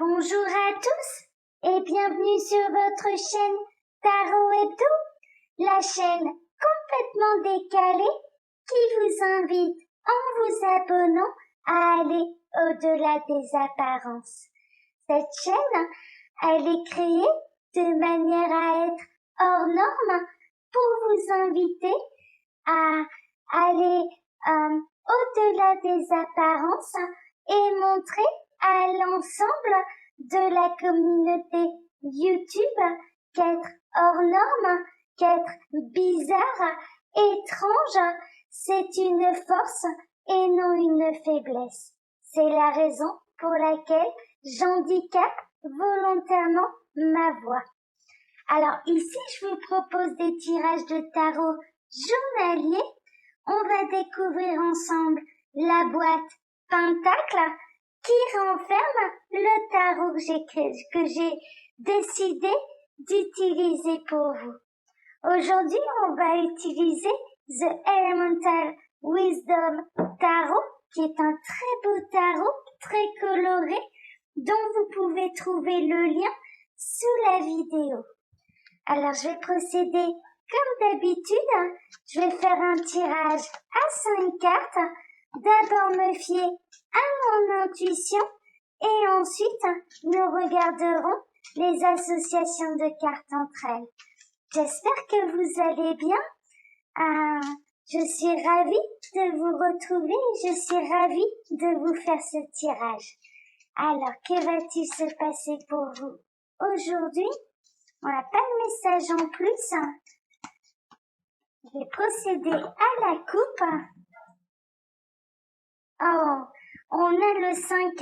Bonjour à tous et bienvenue sur votre chaîne Tarot Hebdo, la chaîne complètement décalée qui vous invite, en vous abonnant, à aller au-delà des apparences. Cette chaîne, elle est créée de manière à être hors norme pour vous inviter à aller au-delà des apparences et montrer à l'ensemble de la communauté YouTube qu'être hors norme, qu'être bizarre, étrange, c'est une force et non une faiblesse. C'est la raison pour laquelle j'handicape volontairement ma voix. Alors ici, je vous propose des tirages de tarot journaliers. On va découvrir ensemble la boîte Pentacle qui renferme le tarot que j'ai décidé d'utiliser pour vous. Aujourd'hui, on va utiliser The Elemental Wisdom Tarot, qui est un très beau tarot, très coloré, dont vous pouvez trouver le lien sous la vidéo. Alors, je vais procéder comme d'habitude. Je vais faire un tirage à 5 cartes. D'abord me fier à mon intuition et ensuite nous regarderons les associations de cartes entre elles. J'espère que vous allez bien. Je suis ravie de vous retrouver et je suis ravie de vous faire ce tirage. Alors, que va-t-il se passer pour vous aujourd'hui? On n'a pas de message en plus. Je vais procéder à la coupe. Oh, on a le 5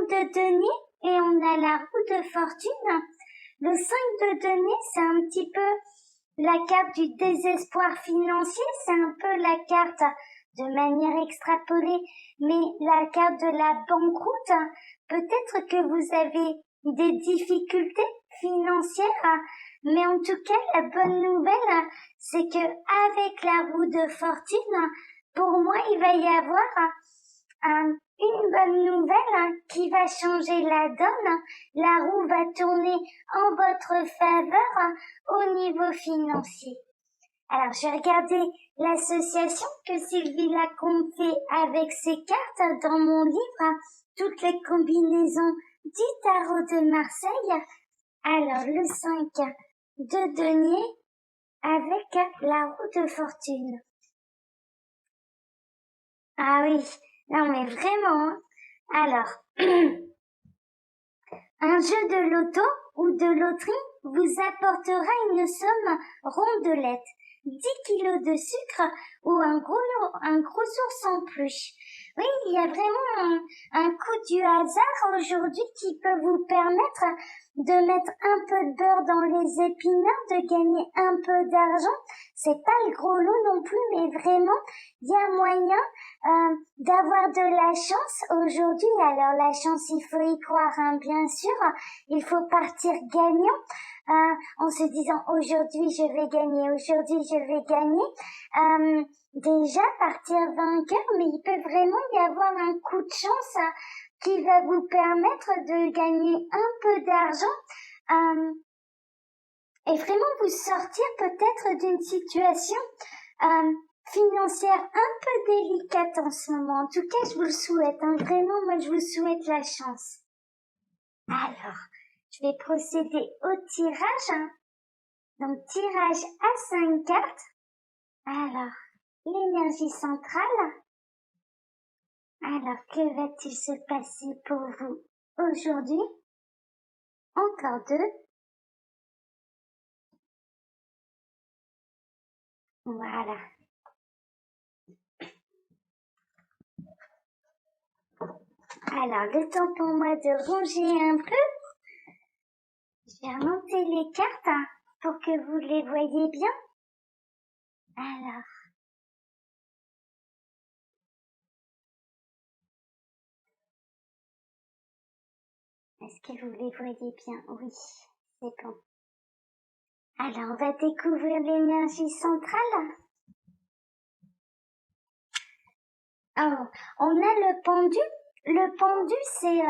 de denier et on a la roue de fortune. Le 5 de denier, c'est un petit peu la carte du désespoir financier, c'est un peu la carte de manière extrapolée, mais la carte de la banqueroute. Peut-être que vous avez des difficultés financières, mais en tout cas, la bonne nouvelle, c'est que avec la roue de fortune, pour moi, il va y avoir une bonne nouvelle qui va changer la donne. La roue va tourner en votre faveur au niveau financier. Alors, je vais regarder l'association que Sylvie Lacombe fait avec ses cartes dans mon livre, toutes les combinaisons du tarot de Marseille. Alors, le 5 de denier avec la roue de fortune. Ah oui, non mais vraiment. Alors, un jeu de loto ou de loterie vous apportera une somme rondelette, 10 kilos de sucre ou un gros ours en peluche. Oui, il y a vraiment un coup du hasard aujourd'hui qui peut vous permettre de mettre un peu de beurre dans les épinards, de gagner un peu d'argent. C'est pas le gros lot non plus, mais vraiment, il y a moyen d'avoir de la chance aujourd'hui. Alors la chance, il faut y croire, hein, bien sûr. Il faut partir gagnant en se disant aujourd'hui je vais gagner, aujourd'hui je vais gagner. Déjà partir vainqueur, mais il peut vraiment y avoir un coup de chance qui va vous permettre de gagner un peu d'argent et vraiment vous sortir peut-être d'une situation financière un peu délicate en ce moment. En tout cas, je vous le souhaite, hein, vraiment, moi je vous souhaite la chance. Alors, je vais procéder au tirage. Donc, tirage à 5 cartes. Alors, l'énergie centrale. Alors, que va-t-il se passer pour vous aujourd'hui? Encore 2. Voilà. Alors, le temps pour moi de ranger un peu. Je vais remonter les cartes pour que vous les voyez bien. Alors. Est-ce que vous les voyez bien? Oui, c'est bon. Alors, on va découvrir l'énergie centrale. Oh, on a le pendu. Le pendu, c'est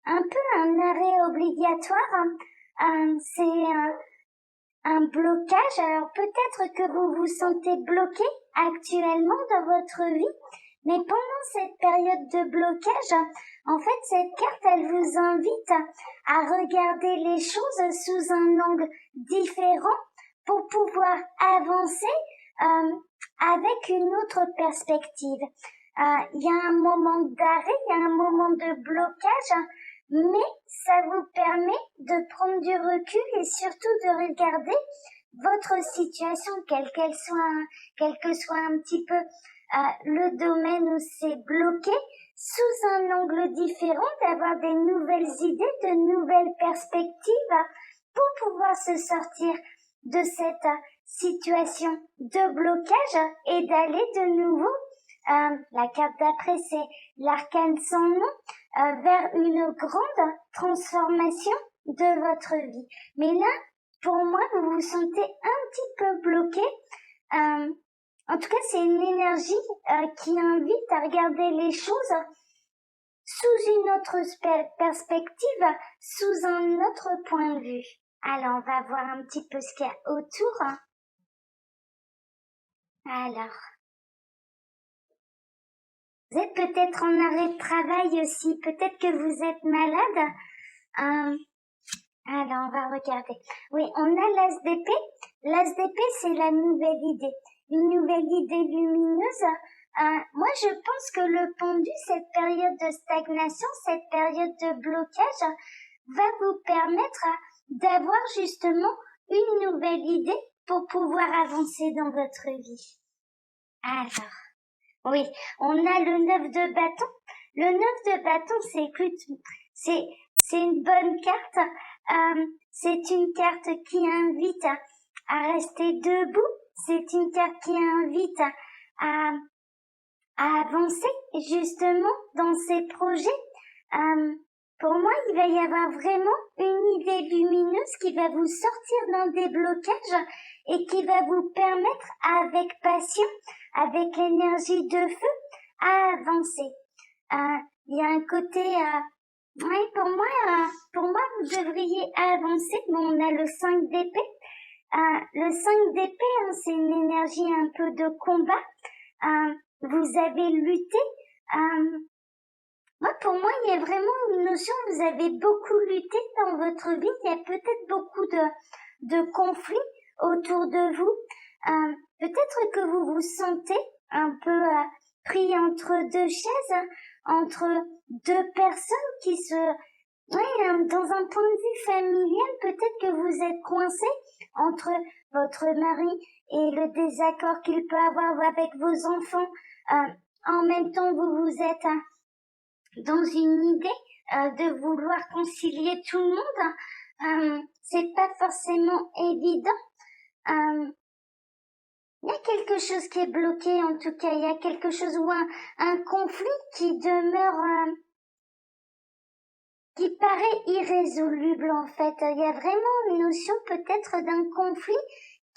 un peu un arrêt obligatoire. C'est un blocage. Alors peut-être que vous vous sentez bloqué actuellement dans votre vie, mais pendant cette période de blocage, en fait, cette carte, elle vous invite à regarder les choses sous un angle différent pour pouvoir avancer avec une autre perspective. Il y a un moment d'arrêt, il y a un moment de blocage, mais ça vous permet de prendre du recul et surtout de regarder votre situation, quelle que soit un petit peu le domaine où c'est bloqué, sous un angle différent, d'avoir des nouvelles idées, de nouvelles perspectives pour pouvoir se sortir de cette situation de blocage et d'aller de nouveau, la carte d'après c'est l'arcane sans nom, vers une grande transformation de votre vie. Mais là, pour moi, vous vous sentez un petit peu bloqué. En tout cas, c'est une énergie qui invite à regarder les choses sous une autre perspective, sous un autre point de vue. Alors, on va voir un petit peu ce qu'il y a autour. Alors, vous êtes peut-être en arrêt de travail aussi, peut-être que vous êtes malade. Alors, on va regarder. Oui, on a l'as d'épée. L'as d'épée, c'est la nouvelle idée. Une nouvelle idée lumineuse. Moi, je pense que le pendu, cette période de stagnation, cette période de blocage, va vous permettre d'avoir justement une nouvelle idée pour pouvoir avancer dans votre vie. Alors, oui, on a le 9 de bâton. Le 9 de bâton, c'est une bonne carte. C'est une carte qui invite à rester debout. C'est une carte qui invite à avancer justement dans ses projets. Pour moi, il va y avoir vraiment une idée lumineuse qui va vous sortir d'un déblocage et qui va vous permettre, avec passion, avec l'énergie de feu, à avancer. Il y a un côté, oui, pour moi, vous devriez avancer. Bon, on a le 5 d'épée. Le 5 d'épée, c'est une énergie un peu de combat. Vous avez lutté. Pour moi, il y a vraiment une notion, vous avez beaucoup lutté dans votre vie, il y a peut-être beaucoup de conflits autour de vous. Peut-être que vous vous sentez un peu pris entre deux chaises, entre deux personnes qui dans un point de vue familial, peut-être que vous êtes coincé entre votre mari et le désaccord qu'il peut avoir avec vos enfants. En même temps, vous êtes dans une idée de vouloir concilier tout le monde. C'est pas forcément évident. Il y a quelque chose qui est bloqué, en tout cas. Il y a quelque chose ou un conflit qui demeure, qui paraît irrésoluble, en fait. Il y a vraiment une notion peut-être d'un conflit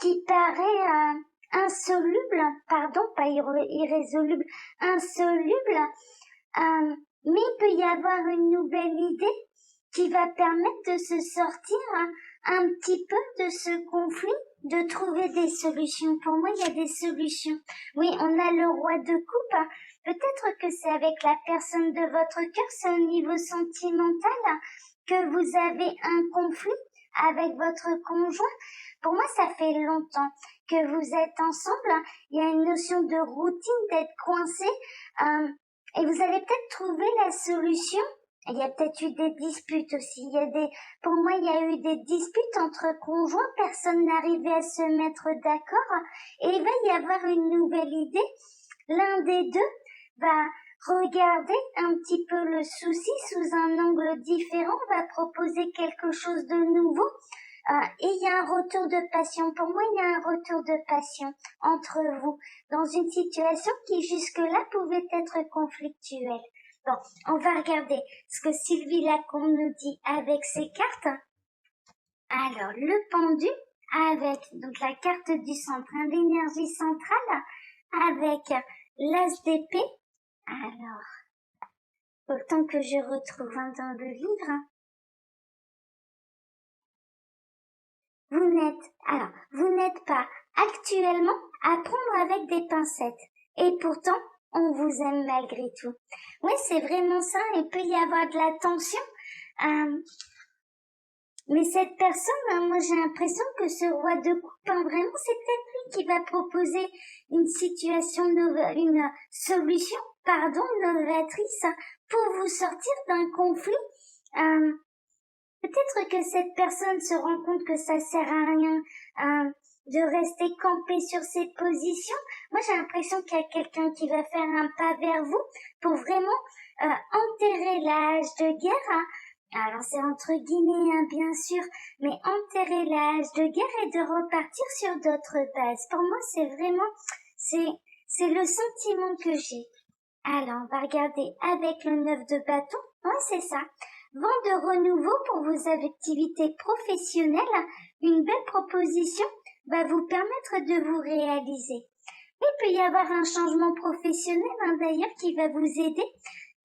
qui paraît insoluble, pardon, pas irrésoluble, insoluble. Mais il peut y avoir une nouvelle idée qui va permettre de se sortir un petit peu de ce conflit, de trouver des solutions. Pour moi, il y a des solutions. Oui, on a le roi de coupe. Peut-être que c'est avec la personne de votre cœur, c'est au niveau sentimental que vous avez un conflit avec votre conjoint. Pour moi, ça fait longtemps que vous êtes ensemble. Il y a une notion de routine, d'être coincé. Et vous allez peut-être trouver la solution. Il y a peut-être eu des disputes aussi. Pour moi, il y a eu des disputes entre conjoints. Personne n'arrivait à se mettre d'accord. Et il va y avoir une nouvelle idée. L'un des deux va regarder un petit peu le souci sous un angle différent, va proposer quelque chose de nouveau. Et il y a un retour de passion. Pour moi, il y a un retour de passion entre vous dans une situation qui jusque-là pouvait être conflictuelle. Bon, on va regarder ce que Sylvie Lacombe nous dit avec ses cartes. Alors, le pendu avec donc la carte du centre, l'énergie centrale avec l'as d'épée. Alors, Autant que je retrouve dans le livre. Vous n'êtes pas actuellement à prendre avec des pincettes. Et pourtant, on vous aime malgré tout. Oui, c'est vraiment ça. Il peut y avoir de la tension. Mais cette personne, moi j'ai l'impression que ce roi de coupe, vraiment, c'est peut-être lui qui va proposer une situation, une solution, novatrice pour vous sortir d'un conflit. Peut-être que cette personne se rend compte que ça sert à rien de rester campé sur ses positions. Moi, j'ai l'impression qu'il y a quelqu'un qui va faire un pas vers vous pour vraiment enterrer l'âge de guerre. Alors, c'est entre guillemets, bien sûr, mais enterrer l'âge de guerre et de repartir sur d'autres bases. Pour moi, c'est vraiment, c'est le sentiment que j'ai. Alors, on va regarder avec le 9 de bâton. Ouais, c'est ça. Vent de renouveau pour vos activités professionnelles, une belle proposition va vous permettre de vous réaliser. Il peut y avoir un changement professionnel d'ailleurs qui va vous aider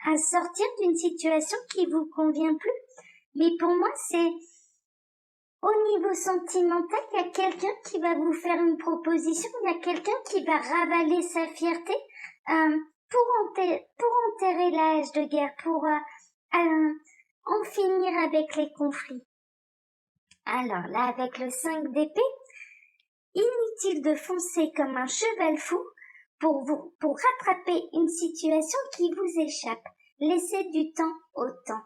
à sortir d'une situation qui vous convient plus. Mais pour moi, c'est au niveau sentimental, il y a quelqu'un qui va vous faire une proposition, il y a quelqu'un qui va ravaler sa fierté pour enterrer l'âge de guerre, pour en finir avec les conflits. Alors là, avec le 5 d'épée, inutile de foncer comme un cheval fou pour rattraper une situation qui vous échappe. Laissez du temps au temps.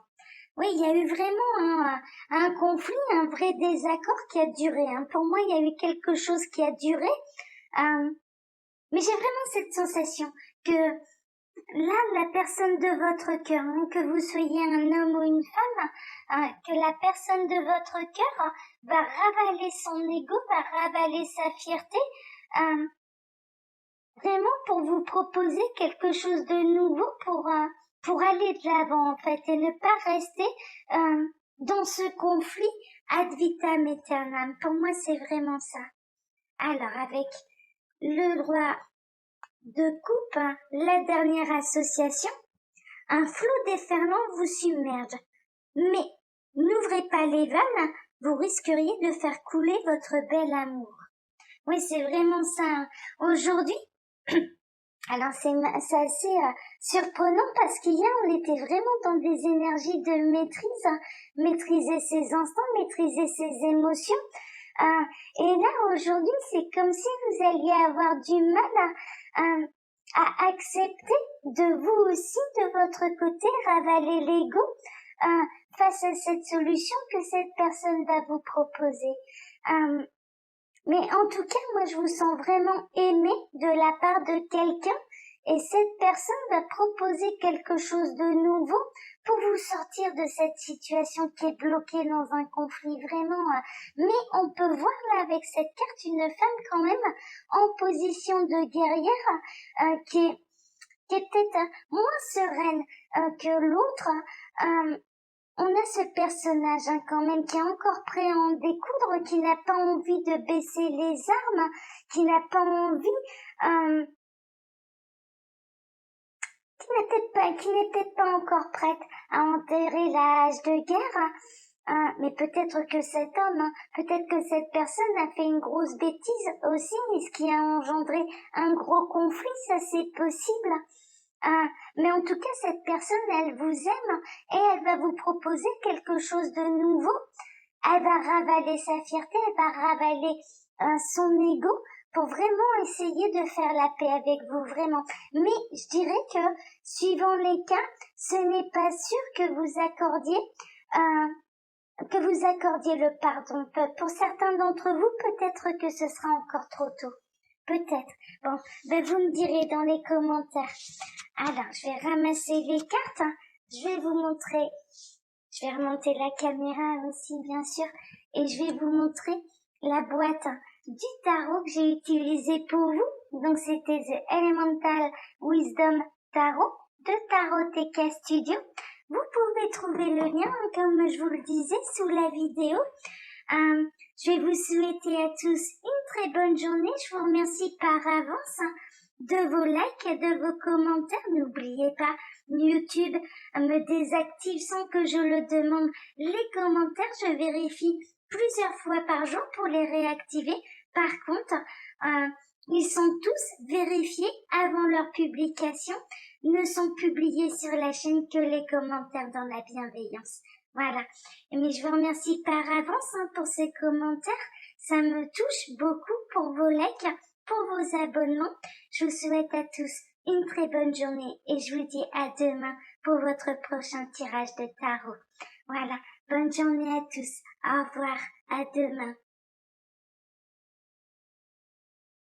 Oui, il y a eu vraiment un conflit, un vrai désaccord qui a duré. Pour moi, il y a eu quelque chose qui a duré. Mais j'ai vraiment cette sensation que là, la personne de votre cœur, que vous soyez un homme ou une femme, que la personne de votre cœur va ravaler son ego, va ravaler sa fierté, vraiment pour vous proposer quelque chose de nouveau pour aller de l'avant en fait et ne pas rester dans ce conflit ad vitam aeternam. Pour moi, c'est vraiment ça. Alors, avec le roi de coupe, la dernière association, un flot déferlant vous submerge. Mais n'ouvrez pas les vannes, vous risqueriez de faire couler votre bel amour. Oui, c'est vraiment ça. Aujourd'hui, alors c'est assez surprenant parce qu'hier on était vraiment dans des énergies de maîtrise, maîtriser ses instincts, maîtriser ses émotions. Et là aujourd'hui c'est comme si vous alliez avoir du mal à accepter de vous aussi de votre côté ravaler l'ego face à cette solution que cette personne va vous proposer. Mais en tout cas, moi, je vous sens vraiment aimé de la part de quelqu'un et cette personne va proposer quelque chose de nouveau pour vous sortir de cette situation qui est bloquée dans un conflit vraiment. Mais on peut voir là avec cette carte une femme quand même en position de guerrière qui est peut-être moins sereine que l'autre. On a ce personnage quand même qui est encore prêt à en découdre, qui n'a pas envie de baisser les armes, qui n'a pas envie, qui n'est peut-être pas encore prête à enterrer l'âge de guerre. Mais peut-être que cet homme, peut-être que cette personne a fait une grosse bêtise aussi, ce qui a engendré un gros conflit, ça c'est possible. Mais en tout cas, cette personne, elle vous aime et elle va vous proposer quelque chose de nouveau. Elle va ravaler sa fierté, elle va ravaler son ego pour vraiment essayer de faire la paix avec vous, vraiment. Mais je dirais que, suivant les cas, ce n'est pas sûr que vous accordiez le pardon. Pour certains d'entre vous, peut-être que ce sera encore trop tôt. Peut-être. Bon, vous me direz dans les commentaires. Alors, je vais ramasser les cartes. Je vais vous montrer. Je vais remonter la caméra aussi, bien sûr. Et je vais vous montrer la boîte du tarot que j'ai utilisé pour vous. Donc, c'était The Elemental Wisdom Tarot de Taroteka Studio. Vous pouvez trouver le lien, comme je vous le disais, sous la vidéo. Je vais vous souhaiter à tous une très bonne journée. Je vous remercie par avance de vos likes et de vos commentaires. N'oubliez pas YouTube me désactive sans que je le demande. Les commentaires, je vérifie plusieurs fois par jour pour les réactiver. Par contre, ils sont tous vérifiés avant leur publication. Ne sont publiés sur la chaîne que les commentaires dans la bienveillance. Voilà. Mais je vous remercie par avance pour ces commentaires. Ça me touche beaucoup pour vos likes, pour vos abonnements. Je vous souhaite à tous une très bonne journée et je vous dis à demain pour votre prochain tirage de tarot. Voilà. Bonne journée à tous. Au revoir. À demain.